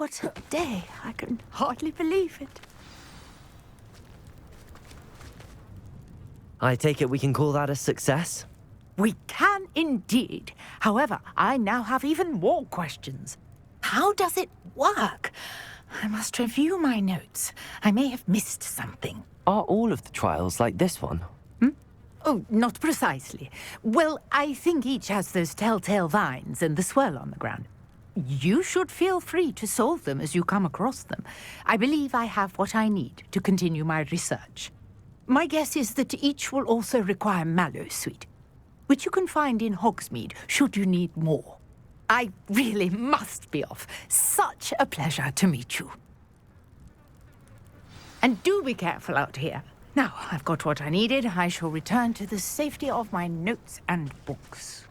What a day. I can hardly believe it. I take it we can call that a success? We can indeed. However, I now have even more questions. How does it work? I must review my notes. I may have missed something. Are all of the trials like this one? Oh, not precisely. Well, I think each has those telltale vines and the swirl on the ground. You should feel free to solve them as you come across them. I believe I have what I need to continue my research. My guess is that each will also require mallowsweet, which you can find in Hogsmeade should you need more. I really must be off. Such a pleasure to meet you. And do be careful out here. Now, I've got what I needed. I shall return to the safety of my notes and books.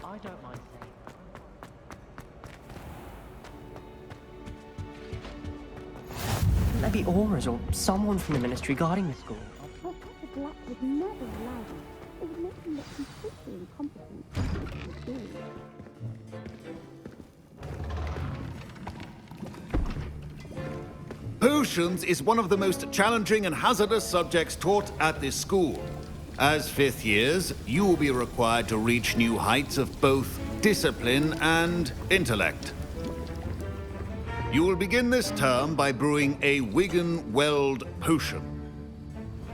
I don't mind saying that. Maybe Auras or someone from the Ministry guarding the school. Professor Black would never allow them. It would make them look completely incompetent. Potions is one of the most challenging and hazardous subjects taught at this school. As fifth years, you will be required to reach new heights of both discipline and intellect. You will begin this term by brewing a Wigan-Weld potion.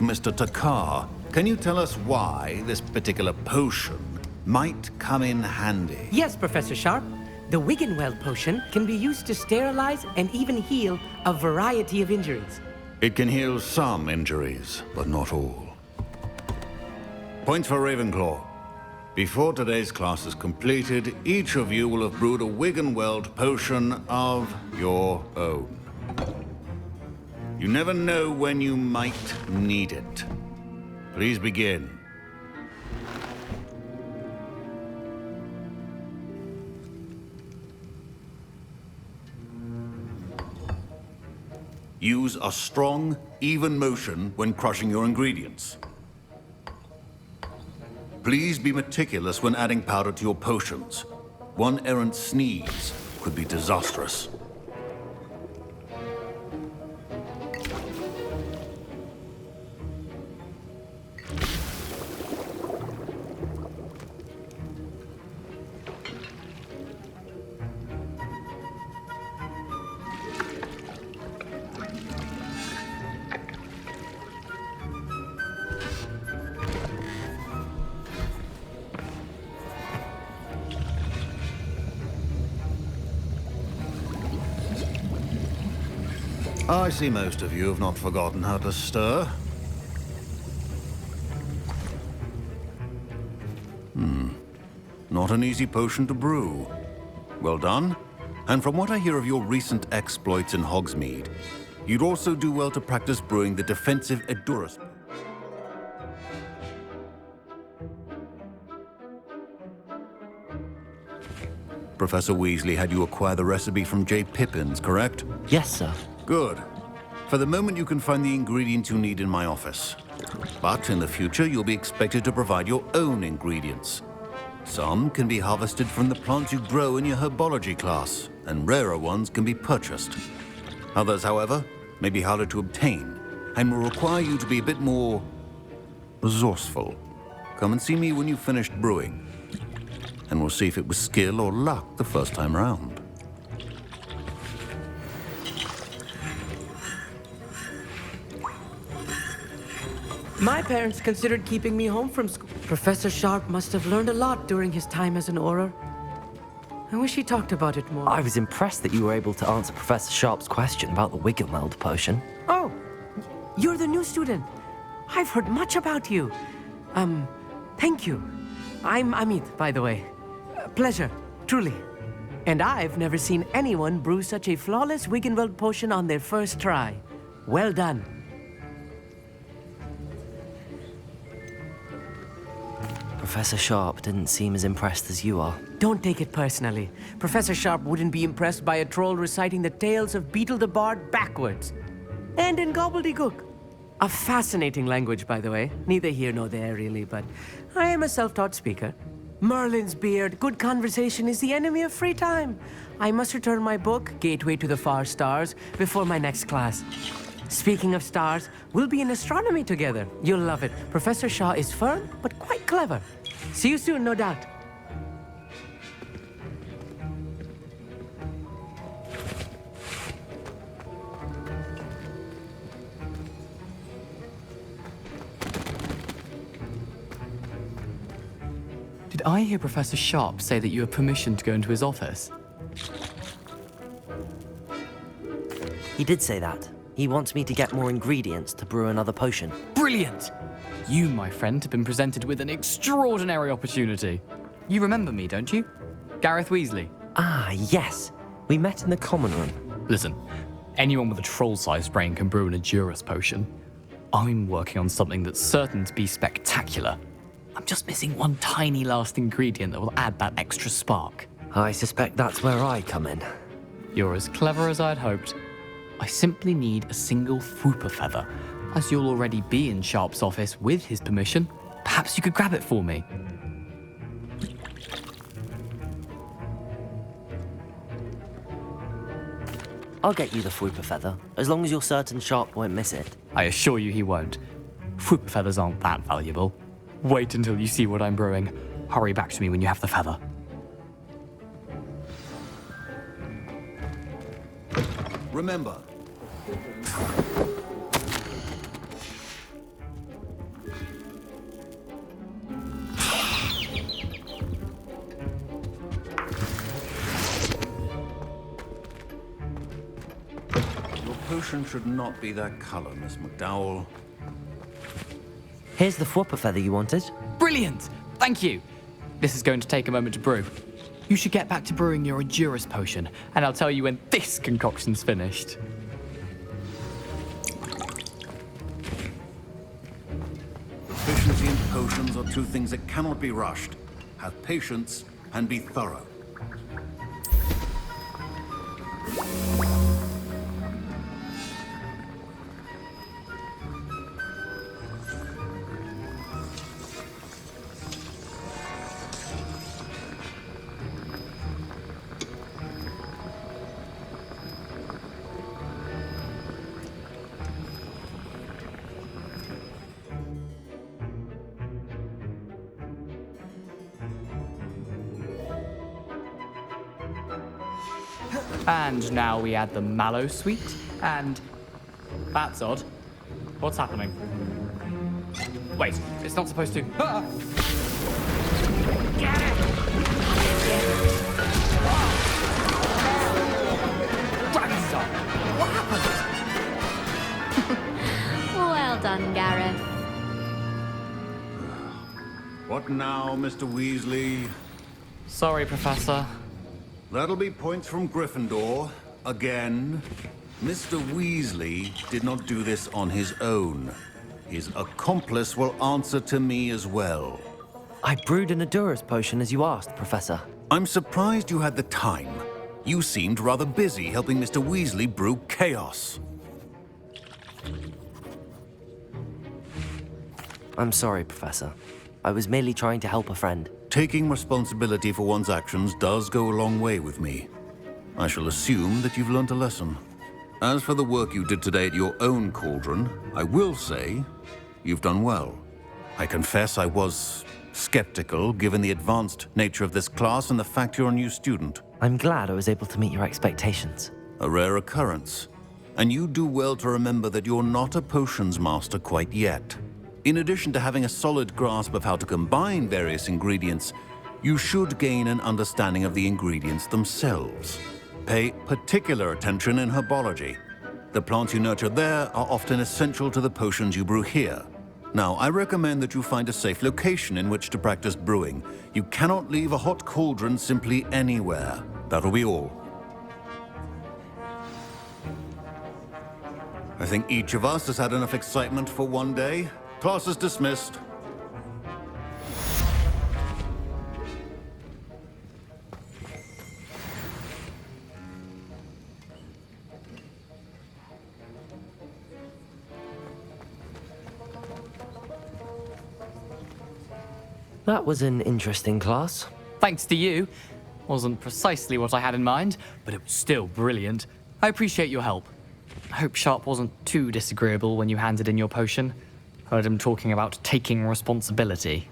Mr. Takar, can you tell us why this particular potion might come in handy? Yes, Professor Sharp. The Wigan-Weld potion can be used to sterilize and even heal a variety of injuries. It can heal some injuries, but not all. Points for Ravenclaw. Before today's class is completed, each of you will have brewed a Wigan-Weld potion of your own. You never know when you might need it. Please begin. Use a strong, even motion when crushing your ingredients. Please be meticulous when adding powder to your potions. One errant sneeze could be disastrous. I see most of you have not forgotten how to stir. Not an easy potion to brew. Well done. And from what I hear of your recent exploits in Hogsmeade, you'd also do well to practice brewing the defensive Edurus. Professor Weasley had you acquire the recipe from J. Pippin's, correct? Yes, sir. Good. For the moment, you can find the ingredients you need in my office. But in the future, you'll be expected to provide your own ingredients. Some can be harvested from the plants you grow in your herbology class, and rarer ones can be purchased. Others, however, may be harder to obtain, and will require you to be a bit more resourceful. Come and see me when you've finished brewing, and we'll see if it was skill or luck the first time round. My parents considered keeping me home from school. Professor Sharp must have learned a lot during his time as an Auror. I wish he talked about it more. I was impressed that you were able to answer Professor Sharp's question about the Wigan-Weld potion. Oh, you're the new student. I've heard much about you. Thank you. I'm Amit, by the way. Pleasure, truly. And I've never seen anyone brew such a flawless Wiggenweld potion on their first try. Well done. Professor Sharp didn't seem as impressed as you are. Don't take it personally. Professor Sharp wouldn't be impressed by a troll reciting the tales of Beetle the Bard backwards. And in gobbledygook. A fascinating language, by the way. Neither here nor there, really, but I am a self-taught speaker. Merlin's beard, good conversation is the enemy of free time. I must return my book, Gateway to the Far Stars, before my next class. Speaking of stars, we'll be in astronomy together. You'll love it. Professor Shaw is firm, but quite clever. See you soon, no doubt. Did I hear Professor Sharp say that you have permission to go into his office? He did say that. He wants me to get more ingredients to brew another potion. Brilliant! You, my friend, have been presented with an extraordinary opportunity. You remember me, don't you? Gareth Weasley. Ah, yes. We met in the common room. Listen, anyone with a troll-sized brain can brew an Edurus potion. I'm working on something that's certain to be spectacular. I'm just missing one tiny last ingredient that will add that extra spark. I suspect that's where I come in. You're as clever as I'd hoped. I simply need a single Fwooper feather. As you'll already be in Sharp's office with his permission, perhaps you could grab it for me. I'll get you the Fwooper feather, as long as you're certain Sharp won't miss it. I assure you he won't. Fwooper feathers aren't that valuable. Wait until you see what I'm brewing. Hurry back to me when you have the feather. Remember, your potion should not be that color, Miss McDowell. Here's the Fwooper feather you wanted. Brilliant! Thank you! This is going to take a moment to brew. You should get back to brewing your Edurus potion, and I'll tell you when this concoction's finished. Proficiency and potions are two things that cannot be rushed. Have patience and be thorough. And now we add the mallow sweet, and... That's odd. What's happening? Wait, it's not supposed to... Ah! Get it! Dragonstar! What happened? Well done, Gareth. What now, Mr. Weasley? Sorry, Professor. That'll be points from Gryffindor. Again. Mr. Weasley did not do this on his own. His accomplice will answer to me as well. I brewed an Edurus potion as you asked, Professor. I'm surprised you had the time. You seemed rather busy helping Mr. Weasley brew chaos. I'm sorry, Professor. I was merely trying to help a friend. Taking responsibility for one's actions does go a long way with me. I shall assume that you've learnt a lesson. As for the work you did today at your own cauldron, I will say you've done well. I confess I was skeptical, given the advanced nature of this class and the fact you're a new student. I'm glad I was able to meet your expectations. A rare occurrence. And you do well to remember that you're not a potions master quite yet. In addition to having a solid grasp of how to combine various ingredients, you should gain an understanding of the ingredients themselves. Pay particular attention in herbology. The plants you nurture there are often essential to the potions you brew here. Now, I recommend that you find a safe location in which to practice brewing. You cannot leave a hot cauldron simply anywhere. That'll be all. I think each of us has had enough excitement for one day. Class is dismissed. That was an interesting class. Thanks to you. Wasn't precisely what I had in mind, but it was still brilliant. I appreciate your help. I hope Sharp wasn't too disagreeable when you handed in your potion. Heard him talking about taking responsibility.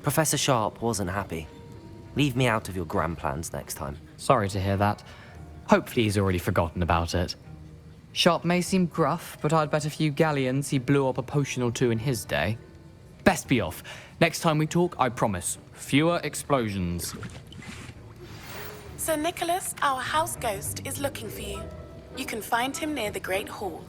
Professor Sharp wasn't happy. Leave me out of your grand plans next time. Sorry to hear that. Hopefully he's already forgotten about it. Sharp may seem gruff, but I'd bet a few galleons he blew up a potion or two in his day. Best be off. Next time we talk, I promise, fewer explosions. Sir Nicholas, our house ghost, is looking for you. You can find him near the Great Hall.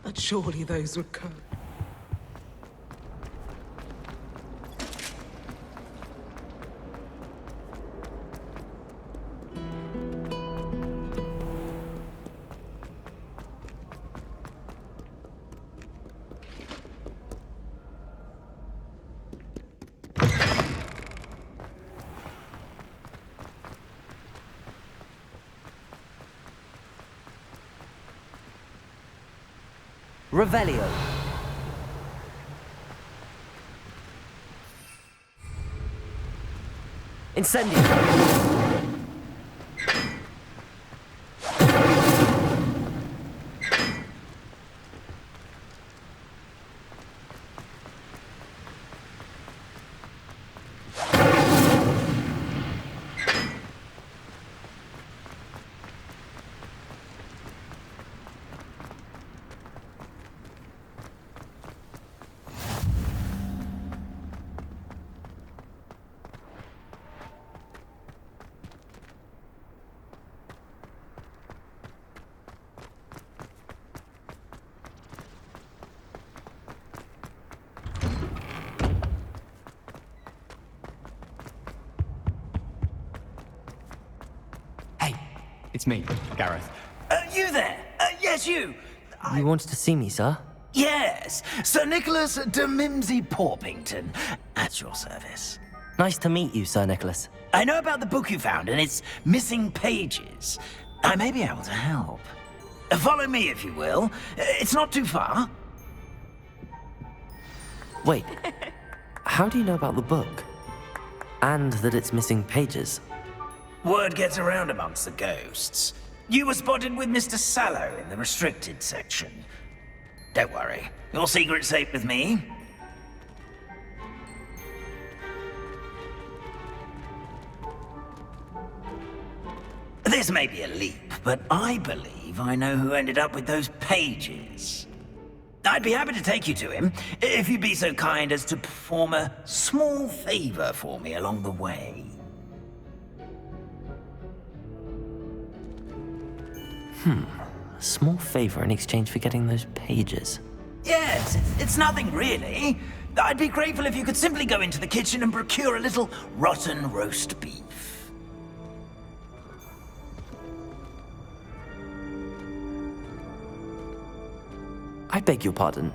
But surely those were code. Revelio. Incendio. It's me, Gareth. You there? Yes, you. You wanted to see me, sir? Yes, Sir Nicholas de Mimsy Porpington, at your service. Nice to meet you, Sir Nicholas. I know about the book you found and its missing pages. I may be able to help. Follow me, if you will. It's not too far. Wait, how do you know about the book? And that it's missing pages? Word gets around amongst the ghosts. You were spotted with Mr. Sallow in the restricted section. Don't worry, your secret's safe with me. This may be a leap, but I believe I know who ended up with those pages. I'd be happy to take you to him, if you'd be so kind as to perform a small favor for me along the way. A small favor in exchange for getting those pages. Yes, it's nothing really. I'd be grateful if you could simply go into the kitchen and procure a little rotten roast beef. I beg your pardon.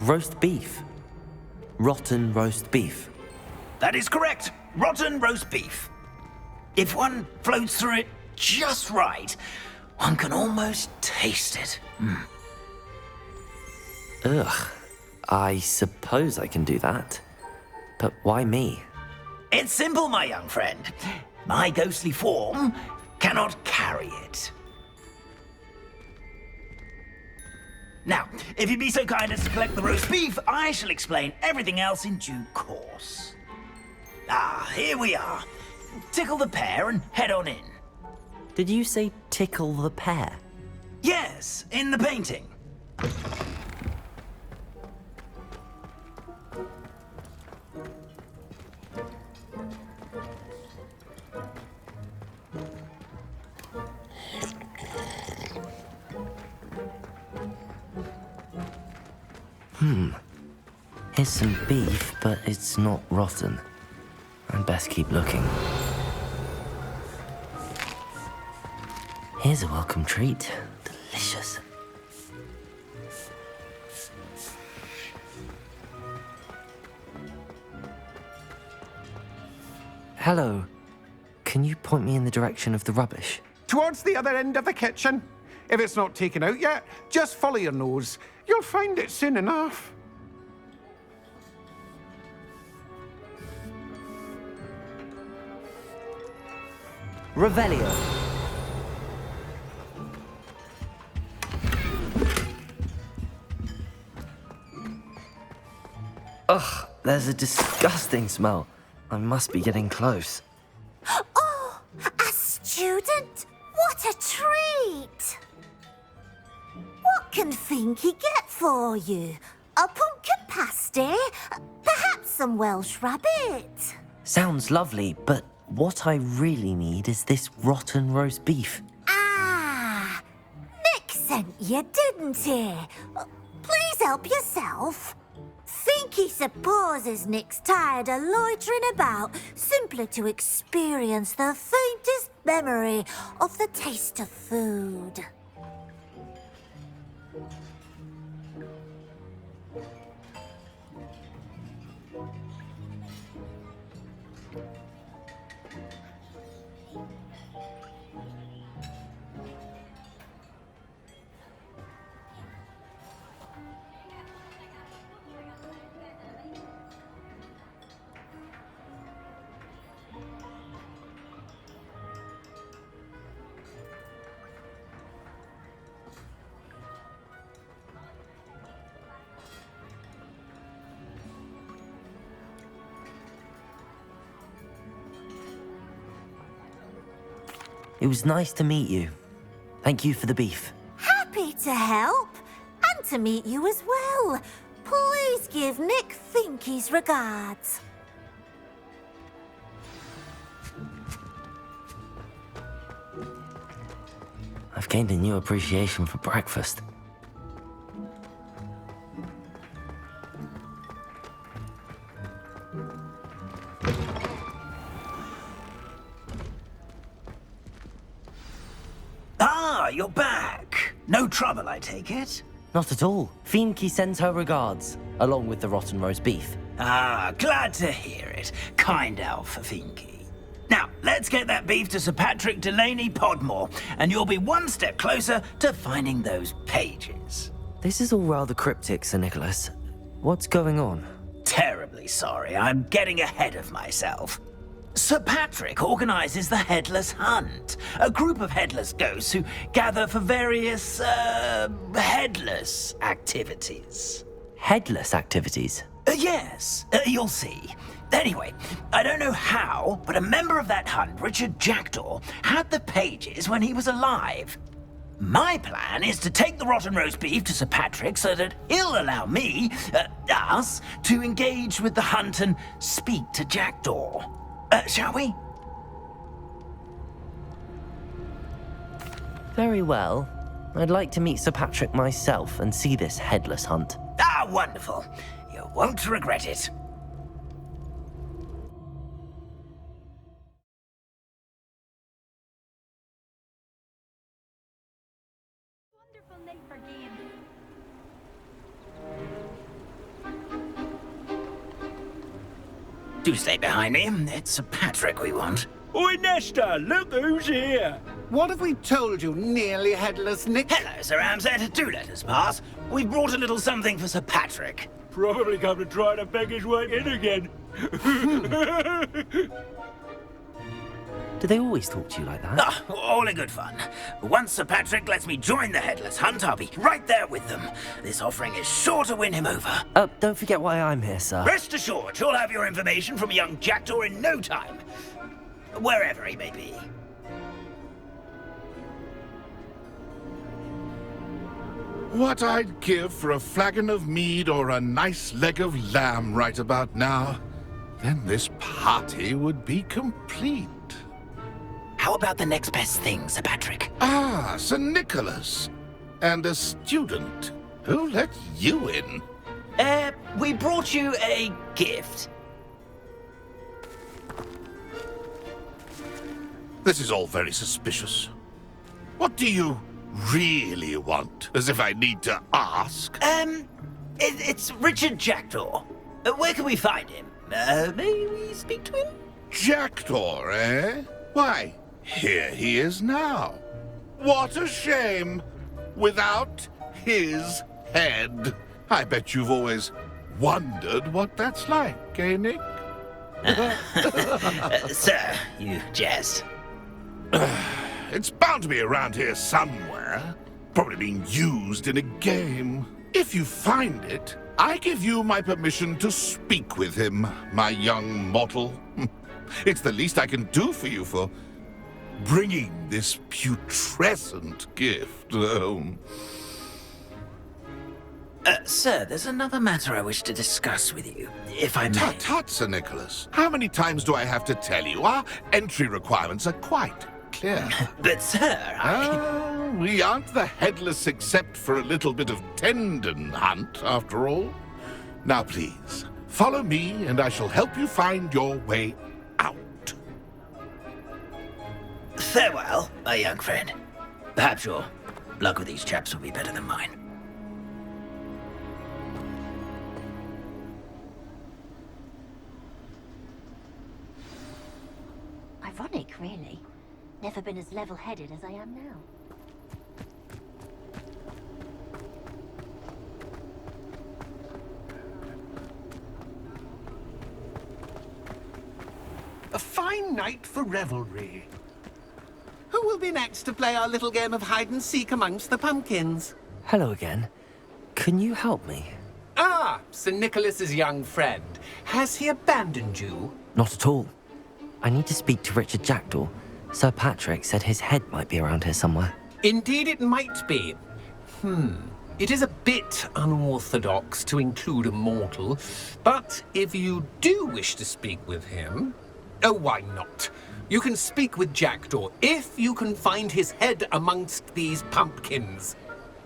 Roast beef. Rotten roast beef. That is correct. Rotten roast beef. If one floats through it just right, one can almost taste it. Ugh. I suppose I can do that. But why me? It's simple, my young friend. My ghostly form cannot carry it. Now, if you'd be so kind as to collect the roast beef, I shall explain everything else in due course. Ah, here we are. Tickle the pear and head on in. Did you say tickle the pear? Yes, in the painting. Here's some beef, but it's not rotten. I'd best keep looking. Here's a welcome treat. Delicious. Hello. Can you point me in the direction of the rubbish? Towards the other end of the kitchen. If it's not taken out yet, just follow your nose. You'll find it soon enough. Revelio. Ugh, there's a disgusting smell. I must be getting close. Oh, a student? What a treat! What can Finky get for you? A pumpkin pasty? Perhaps some Welsh rabbit? Sounds lovely, but what I really need is this rotten roast beef. Ah, Nick sent you, didn't he? Please help yourself. Finky supposes Nick's tired of loitering about simply to experience the faintest memory of the taste of food. It was nice to meet you. Thank you for the beef. Happy to help, and to meet you as well. Please give Nick Finky's regards. I've gained a new appreciation for breakfast. Ah, you're back. No trouble, I take it? Not at all. Fienke sends her regards, along with the rotten roast beef. Ah, glad to hear it. Kind elf for Finky. Now, let's get that beef to Sir Patrick Delaney Podmore, and you'll be one step closer to finding those pages. This is all rather cryptic, Sir Nicholas. What's going on? Terribly sorry, I'm getting ahead of myself. Sir Patrick organizes the Headless Hunt, a group of headless ghosts who gather for various, headless activities. Headless activities? Yes, you'll see. Anyway, I don't know how, but a member of that hunt, Richard Jackdaw, had the pages when he was alive. My plan is to take the rotten roast beef to Sir Patrick so that he'll allow me, us, to engage with the hunt and speak to Jackdaw. Shall we? Very well. I'd like to meet Sir Patrick myself and see this headless hunt. Ah, wonderful. You won't regret it. Do stay behind me. It's Sir Patrick we want. Oi, Nesta, look who's here. What have we told you, nearly headless Nick? Hello, Sir Ramsed. Do let us pass. We've brought a little something for Sir Patrick. Probably come to try to beg his way in again. Do they always talk to you like that? Ah, all in good fun. Once Sir Patrick lets me join the Headless Hunt, I'll be right there with them. This offering is sure to win him over. Don't forget why I'm here, sir. Rest assured, you'll have your information from a young Jackdaw in no time. Wherever he may be. What I'd give for a flagon of mead or a nice leg of lamb right about now. Then this party would be complete. How about the next best thing, Sir Patrick? Ah, Sir Nicholas. And a student. Who let you in? We brought you a gift. This is all very suspicious. What do you really want? As if I need to ask. It's Richard Jackdaw. Where can we find him? May we speak to him? Jackdaw, eh? Why, here he is now. What a shame. Without his head. I bet you've always wondered what that's like, eh, Nick? Sir, you jest. It's bound to be around here somewhere. Probably being used in a game. If you find it, I give you my permission to speak with him, my young mortal. It's the least I can do for you for bringing this putrescent gift home. Sir, there's another matter I wish to discuss with you, if I may. Tut, tut, Sir Nicholas. How many times do I have to tell you? Our entry requirements are quite clear. But, sir, we aren't the headless except for a little bit of tendon hunt, after all. Now, please, follow me, and I shall help you find your way out. Farewell, my young friend. Perhaps your luck with these chaps will be better than mine. Ironic, really. Never been as level-headed as I am now. A fine night for revelry. Who will be next to play our little game of hide-and-seek amongst the pumpkins? Hello again. Can you help me? Ah, Sir Nicholas's young friend. Has he abandoned you? Not at all. I need to speak to Richard Jackdaw. Sir Patrick said his head might be around here somewhere. Indeed it might be. It is a bit unorthodox to include a mortal, but if you do wish to speak with him... Oh, why not? You can speak with Jackdaw if you can find his head amongst these pumpkins.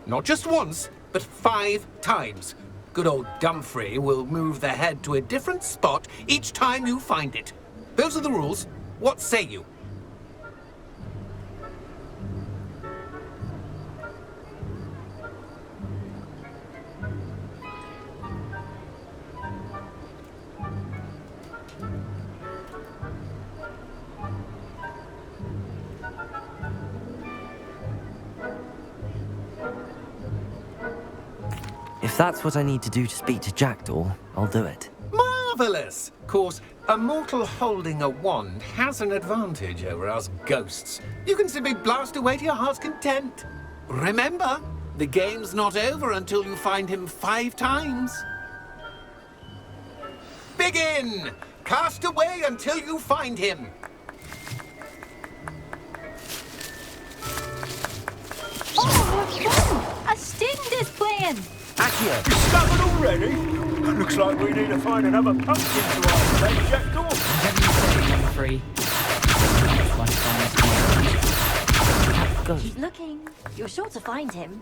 Not just once, but 5 times. Good old Dumfrey will move the head to a different spot each time you find it. Those are the rules. What say you? If that's what I need to do to speak to Jackdaw, I'll do it. Marvelous! Of course, a mortal holding a wand has an advantage over us ghosts. You can simply blast away to your heart's content. Remember, the game's not over until you find him 5 times. Begin! Cast away until you find him. Stinger's playing. Accio! Discovered already? Looks like we need to find another pumpkin to our place, Jackdaw. Whatever you say, number 3. Keep looking. You're sure to find him.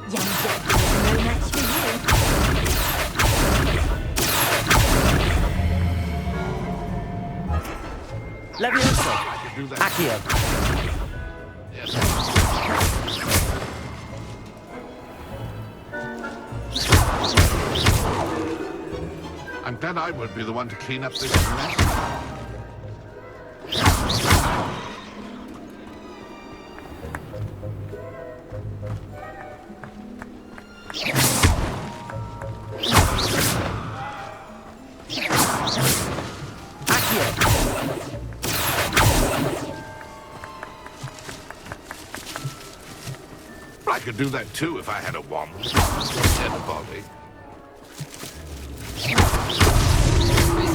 Young Jack, no match for you. Levioso! Accio! I'm glad I won't be the one to clean up this mess. I could do that too if I had a wand and a body.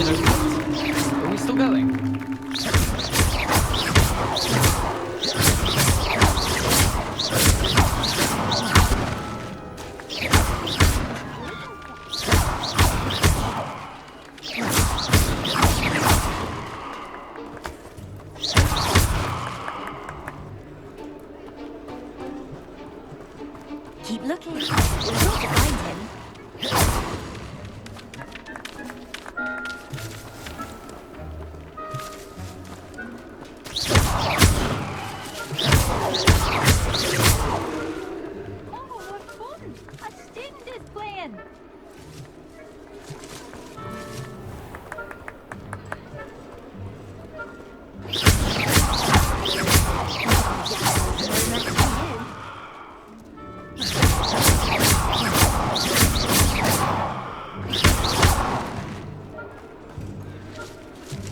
Is it open? Are we still going? Keep looking. You're sure to find him. Oh, what fun! A Stinger's playing.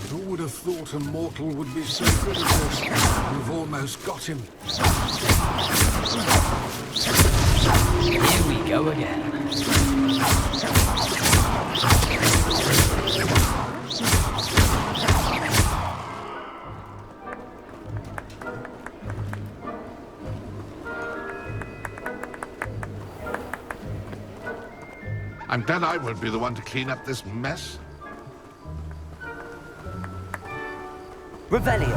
Who would have thought a mortal would be so good at this? We've almost got him. Here we go again. I'm glad I won't be the one to clean up this mess. Revelio!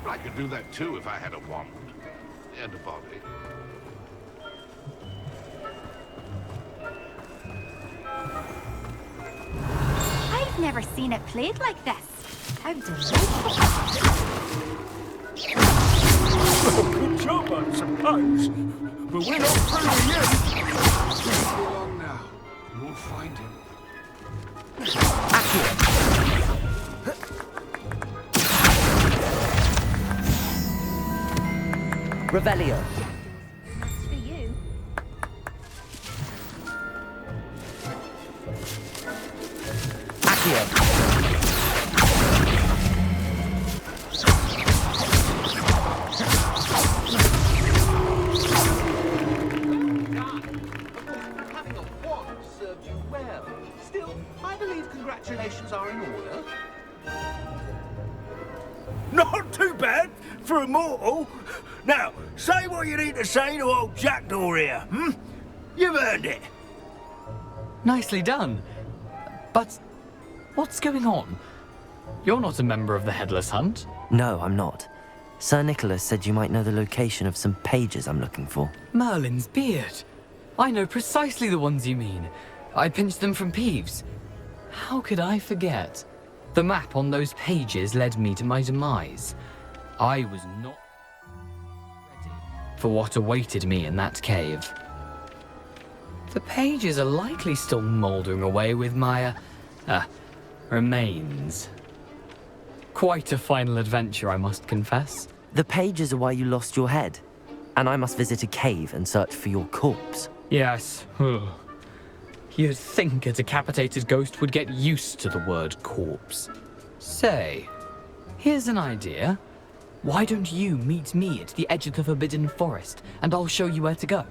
I could do that too if I had a wand and a body. I've never seen it played like this. How delightful. Good job, I suppose. But we're not through yet. Not be long now. We'll find him. Revelio! That's for you. Accio! Having a wand served you well. Still, I believe congratulations are in order. Not too bad for a mortal. Now, say what you need to say to old Jackdaw here, hmm? You've earned it. Nicely done. But what's going on? You're not a member of the Headless Hunt. No, I'm not. Sir Nicholas said you might know the location of some pages I'm looking for. Merlin's beard. I know precisely the ones you mean. I pinched them from Peeves. How could I forget? The map on those pages led me to my demise. I was not ready for what awaited me in that cave. The pages are likely still mouldering away with my, remains. Quite a final adventure, I must confess. The pages are why you lost your head, and I must visit a cave and search for your corpse. Yes. You'd think a decapitated ghost would get used to the word corpse. Say, here's an idea. Why don't you meet me at the edge of the Forbidden Forest, and I'll show you where to go?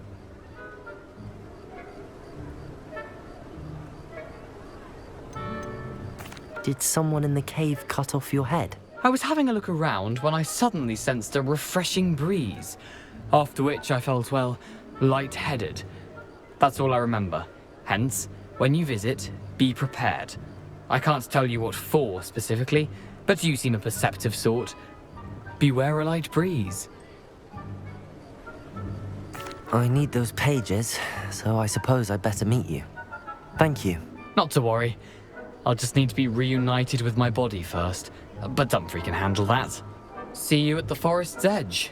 Did someone in the cave cut off your head? I was having a look around when I suddenly sensed a refreshing breeze, after which I felt, well, lightheaded. That's all I remember. Hence, when you visit, be prepared. I can't tell you what for specifically, but you seem a perceptive sort. Beware a light breeze. I need those pages, so I suppose I'd better meet you. Thank you. Not to worry. I'll just need to be reunited with my body first, but Dumfries can handle that. See you at the forest's edge.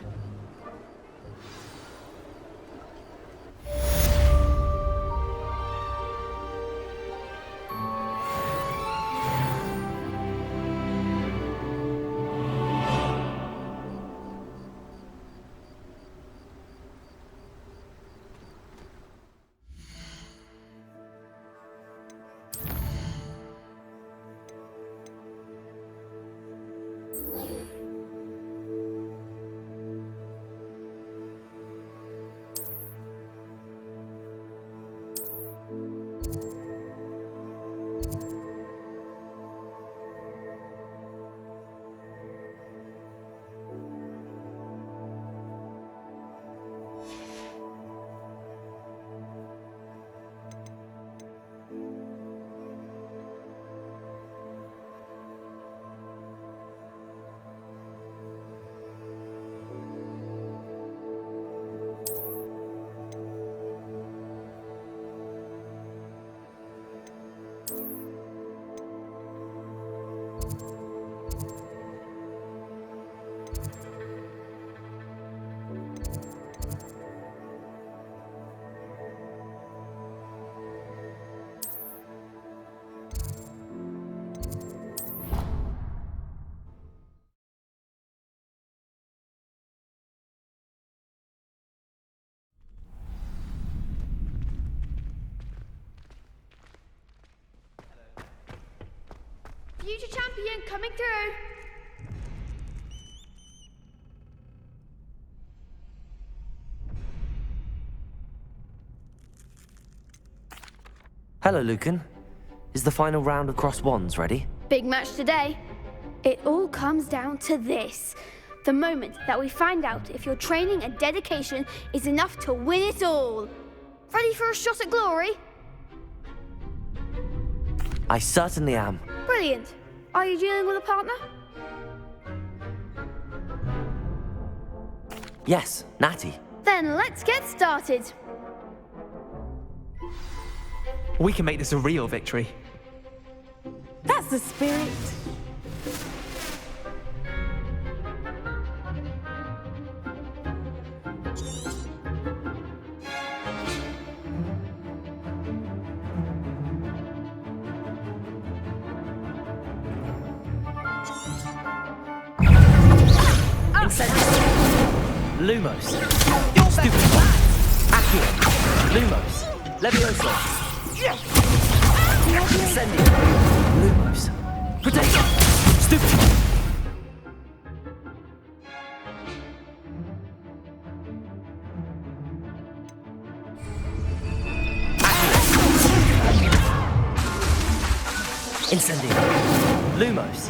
Future champion coming through. Hello, Lucan. Is the final round of cross wands ready? Big match today. It all comes down to this. The moment that we find out if your training and dedication is enough to win it all. Ready for a shot at glory? I certainly am. Brilliant. Are you dealing with a partner? Yes, Natty. Then let's get started. We can make this a real victory. That's the spirit. Lumos. Stupid. Accio. Lumos. Levioso. Incendio. Lumos. Potato. Stupid. Incendio. Lumos.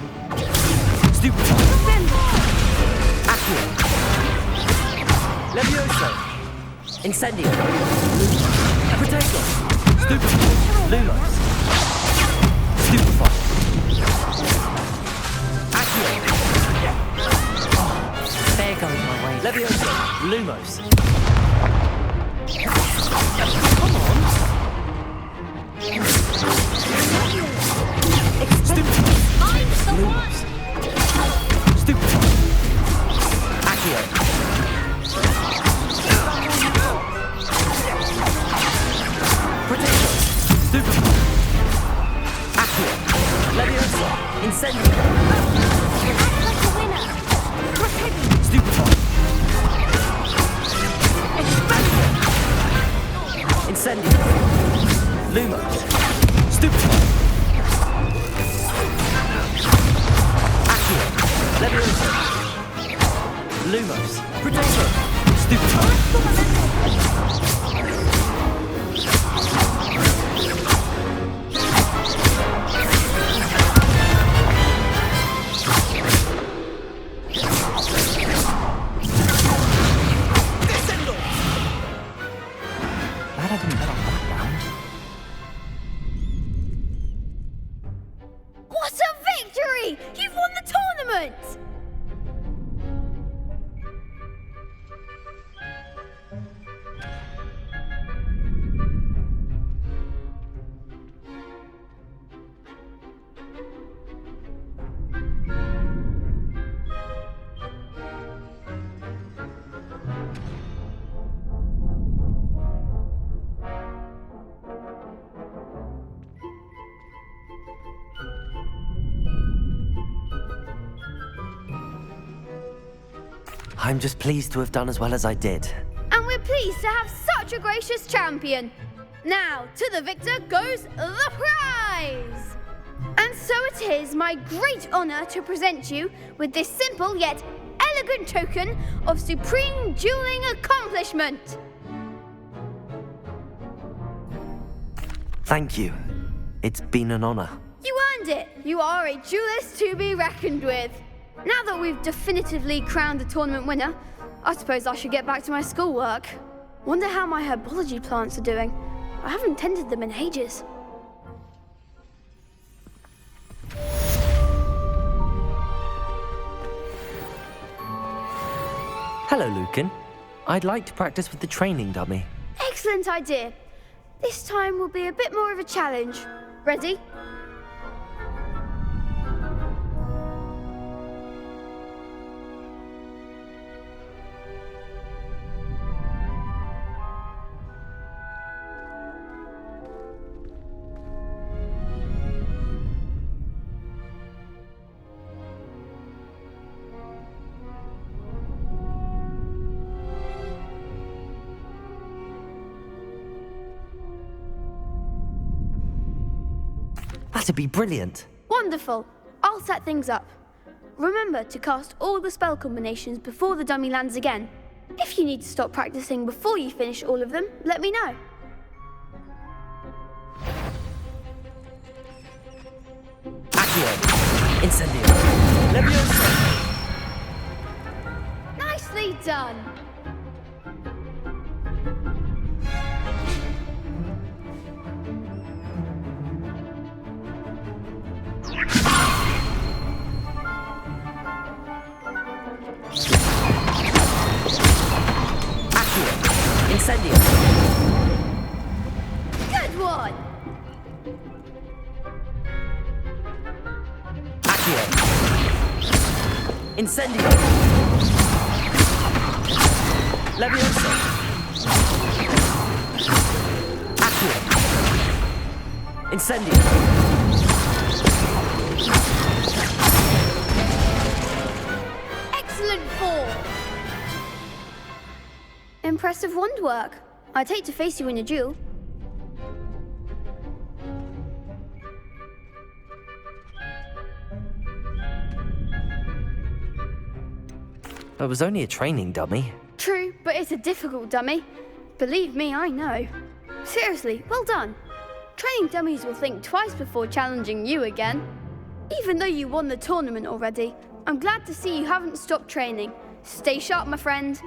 Stupid. Accio. Levioso. Incendio. Potato. Stupid. Lumos. Stupefy. Accio. There goes my way. Levioso. Lumos. Come on. Stupid. I'm the Lumos. Stupefy. Accio. Potato. Stupefy. Accio. Leviosa. Incendio. Act like a winner. Stupefy. Incendio. Lumos. Stupefy. Accio. Leviosa. Lumos. Potato. Stupefy. Hooray! You've won the tournament! I'm just pleased to have done as well as I did. And we're pleased to have such a gracious champion. Now, to the victor goes the prize! And so it is my great honor to present you with this simple yet elegant token of supreme dueling accomplishment. Thank you. It's been an honor. You earned it. You are a duelist to be reckoned with. Now that we've definitively crowned the tournament winner, I suppose I should get back to my schoolwork. Wonder how my herbology plants are doing. I haven't tended them in ages. Hello, Lucan. I'd like to practice with the training dummy. Excellent idea. This time will be a bit more of a challenge. Ready? That'd be brilliant. Wonderful. I'll set things up. Remember to cast all the spell combinations before the dummy lands again. If you need to stop practicing before you finish all of them, let me know. Accio. Incendio. Leviosa. Nicely done. Incendio. Good one. Accio. Incendio. Leviosa. Accio. Incendio. Excellent form. Impressive wand work. I'd hate to face you in a duel. It was only a training dummy. True, but it's a difficult dummy. Believe me, I know. Seriously, well done. Training dummies will think twice before challenging you again. Even though you won the tournament already, I'm glad to see you haven't stopped training. Stay sharp, my friend.